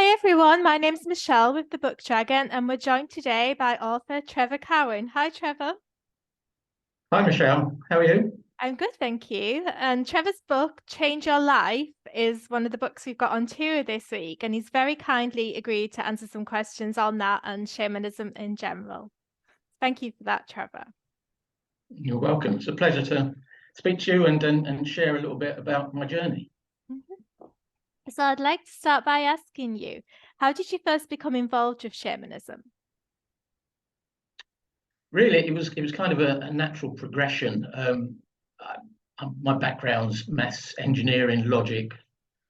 Hi everyone, my name's Michelle with The Book Dragon, and we're joined today by author Trevor Cowan. Hi Trevor. Hi, Michelle. How are you? I'm good, thank you. And Trevor's book, Change Your Life, is one of the books we've got on tour this week, and he's very kindly agreed to answer some questions on that and shamanism in general. Thank you for that, Trevor. You're welcome. It's a pleasure to speak to you and share a little bit about my journey. So I'd like to start by asking you, how did you first become involved with shamanism? Really, it was kind of a natural progression. My background's maths, engineering, logic,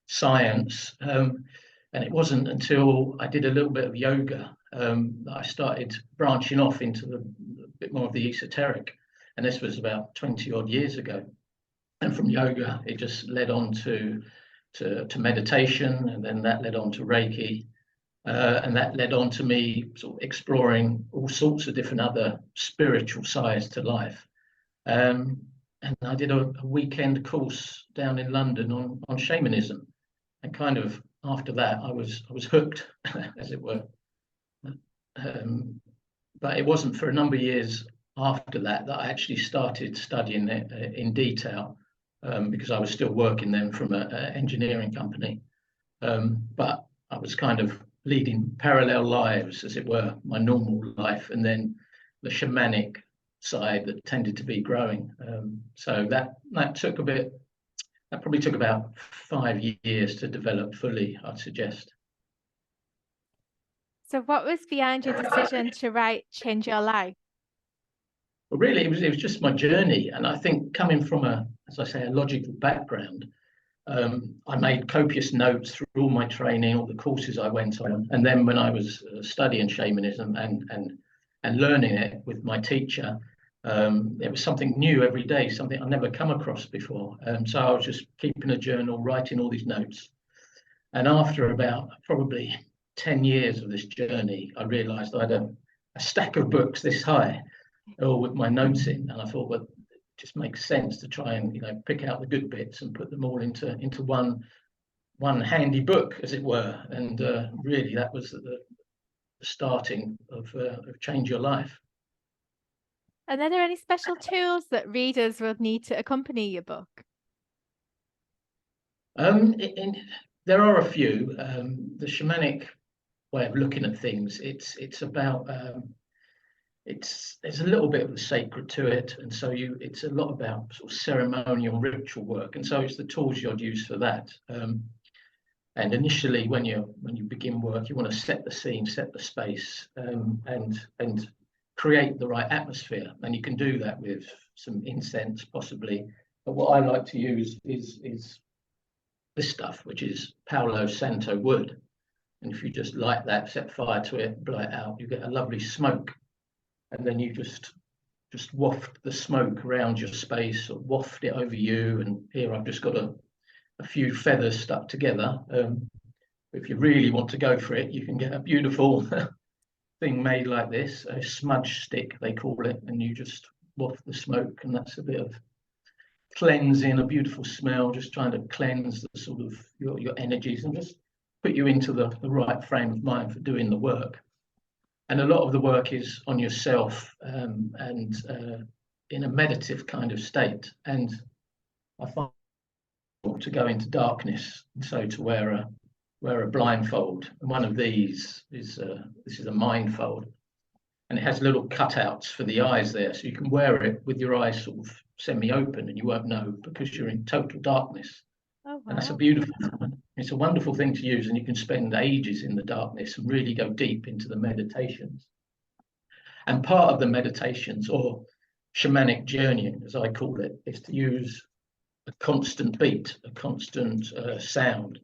science, and it wasn't until I did a little bit of yoga that I started branching off into a bit more of the esoteric. And this was about 20 odd years ago. And from yoga, it just led on to meditation, and then that led on to Reiki, and that led on to me sort of exploring all sorts of different other spiritual sides to life. And I did a weekend course down in London on shamanism, and kind of after that, I was hooked, as it were. But it wasn't for a number of years after that I actually started studying it in detail, because I was still working then from an engineering company. But I was kind of leading parallel lives, as it were, my normal life, and then the shamanic side that tended to be growing. So that took a bit. That probably took about 5 years to develop fully, I'd suggest. So what was behind your decision to write Change Your Life? But really, it was just my journey, and I think coming from as I say, a logical background, I made copious notes through all my training, all the courses I went on, and then when I was studying shamanism and learning it with my teacher, it was something new every day, something I'd never come across before. So I was just keeping a journal, writing all these notes, and after about probably 10 years of this journey, I realised I had a stack of books this high, all with my notes in, and I thought, well, just makes sense to try and pick out the good bits and put them all into one handy book, as it were. And really, that was the starting of Change Your Life. And are there any special tools that readers would need to accompany your book? There are a few. The shamanic way of looking at things, it's about there's a little bit of the sacred to it, and so it's a lot about sort of ceremonial ritual work, and so it's the tools you'd use for that. And initially, when you begin work, you want to set the scene, set the space, and create the right atmosphere, and you can do that with some incense possibly. But what I like to use is this stuff, which is Palo Santo wood, and if you just light that, set fire to it, blow it out, you get a lovely smoke. And then you just waft the smoke around your space, or waft it over you. And here I've just got a few feathers stuck together. If you really want to go for it, you can get a beautiful thing made like this, a smudge stick they call it, and you just waft the smoke, and that's a bit of cleansing, a beautiful smell, just trying to cleanse the sort of your energies and just put you into the right frame of mind for doing the work. And a lot of the work is on yourself, and in a meditative kind of state. And I find to go into darkness, and so to wear a blindfold. And one of these is this is a mindfold, and it has little cutouts for the eyes there, so you can wear it with your eyes sort of semi-open, and you won't know because you're in total darkness. Oh, wow. And that's a beautiful thing. It's a wonderful thing to use, and you can spend ages in the darkness and really go deep into the meditations. And part of the meditations, or shamanic journeying, as I call it, is to use a constant beat, a constant sound.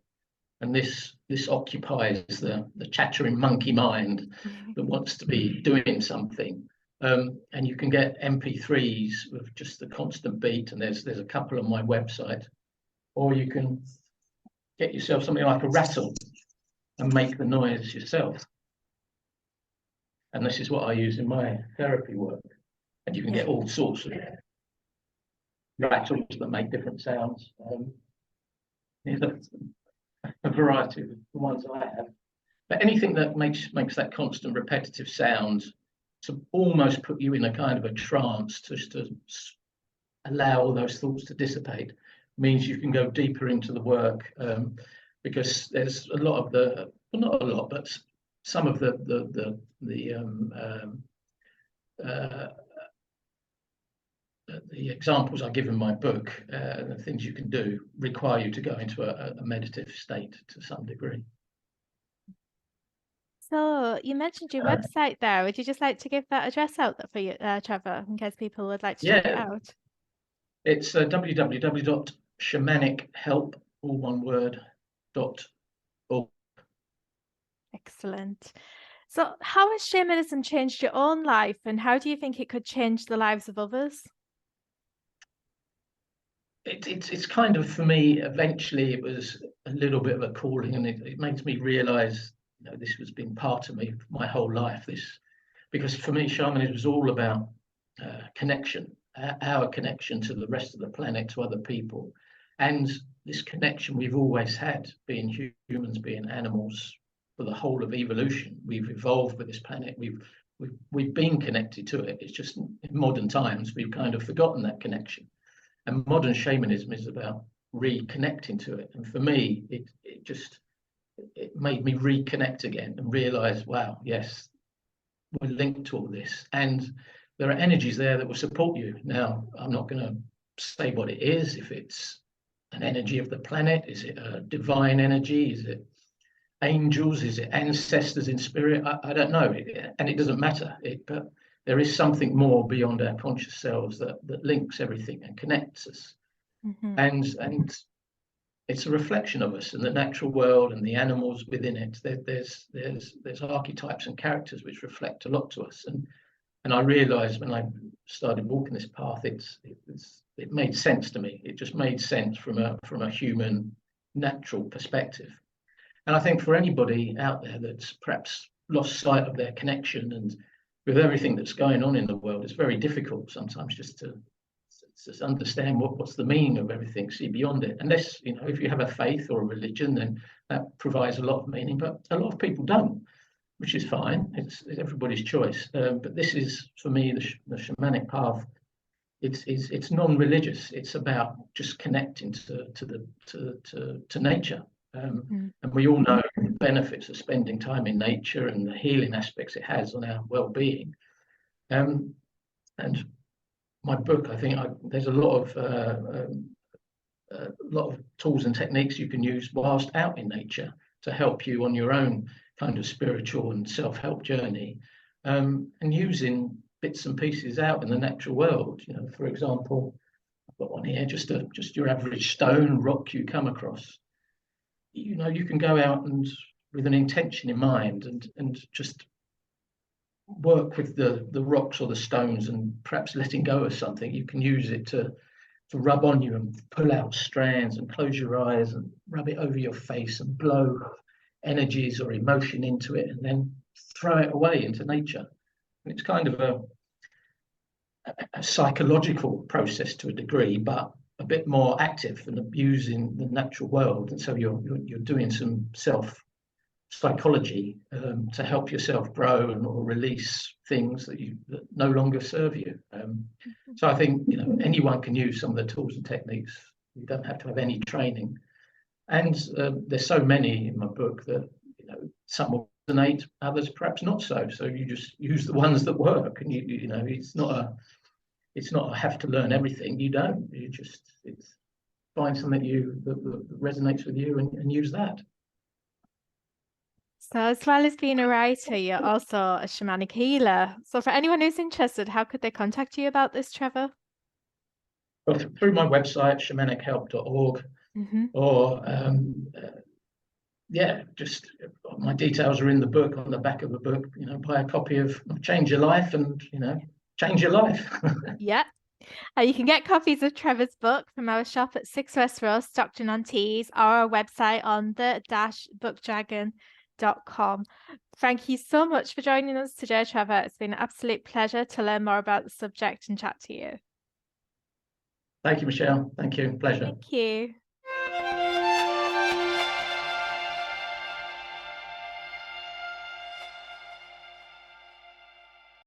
And this occupies the chattering monkey mind that wants to be doing something. And you can get MP3s with just the constant beat, and there's a couple on my website. Or you can get yourself something like a rattle and make the noise yourself. And this is what I use in my therapy work. And you can get all sorts of rattles that make different sounds. Here's a variety of the ones I have. But anything that makes that constant repetitive sound to almost put you in a kind of a trance, just to allow all those thoughts to dissipate, means you can go deeper into the work, because there's a lot of the, well, not a lot, but some of the examples I give in my book, the things you can do, require you to go into a meditative state to some degree. So you mentioned your website there. Would you just like to give that address out for you, Trevor, in case people would like to check it out? It's www.shamanichelp, all one word, .org. Excellent. So how has shamanism changed your own life, and how do you think it could change the lives of others? It's kind of, for me, eventually it was a little bit of a calling, and it makes me realize, you know, this has been part of me my whole life. Because for me, shamanism was all about connection, our connection to the rest of the planet, to other people, and this connection we've always had, being humans, being animals, for the whole of evolution. We've evolved with this planet. We've been connected to it. It's just in modern times we've kind of forgotten that connection. And modern shamanism is about reconnecting to it. And for me, it made me reconnect again and realize, wow, yes, we're linked to all this. And there are energies there that will support you. Now, I'm not going to say what it is, if it's an energy of the planet, is it a divine energy, is it angels, is it ancestors in spirit? I don't know, and it doesn't matter. But there is something more beyond our conscious selves that links everything and connects us. Mm-hmm. And it's a reflection of us and the natural world and the animals within it. There's archetypes and characters which reflect a lot to us. And I realized when I started walking this path, it made sense to me. It just made sense from a human, natural perspective. And I think for anybody out there that's perhaps lost sight of their connection, and with everything that's going on in the world, it's very difficult sometimes just to understand what's the meaning of everything, see beyond it. Unless, you know, if you have a faith or a religion, then that provides a lot of meaning, but a lot of people don't, which is fine. It's everybody's choice. But this is, for me, the shamanic path. It's non-religious. It's about just connecting to nature. And we all know the benefits of spending time in nature and the healing aspects it has on our well-being. And my book, I think there's a lot of tools and techniques you can use whilst out in nature to help you on your own kind of spiritual and self-help journey, and using bits and pieces out in the natural world. You know, for example, I've got one here, just your average stone, rock you come across. You know, you can go out and with an intention in mind and just work with the rocks or the stones, and perhaps letting go of something. You can use it to rub on you and pull out strands, and close your eyes and rub it over your face and blow energies or emotion into it, and then throw it away into nature. And it's kind of a psychological process to a degree, but a bit more active and abusing the natural world. And so you're doing some self psychology to help yourself grow or release things that no longer serve you. So I think, you know, anyone can use some of the tools and techniques. You don't have to have any training. And there's so many in my book that, you know, some will resonate, others perhaps not so. So you just use the ones that work, and you know, it's not a have to learn everything. You don't. It's find something that resonates with you and use that. So as well as being a writer, you're also a shamanic healer. So for anyone who's interested, how could they contact you about this, Trevor? Well, through my website, shamanichealp.org, or yeah, just my details are in the book, on the back of the book. You know, buy a copy of Change Your Life, and, you know, change your life. Yeah. You can get copies of Trevor's book from our shop at 6 West Road, Stockton-on-Tees, or our website on the-bookdragon.com. Thank you so much for joining us today, Trevor. It's been an absolute pleasure to learn more about the subject and chat to you. Thank you, Michelle. Thank you. Pleasure. Thank you.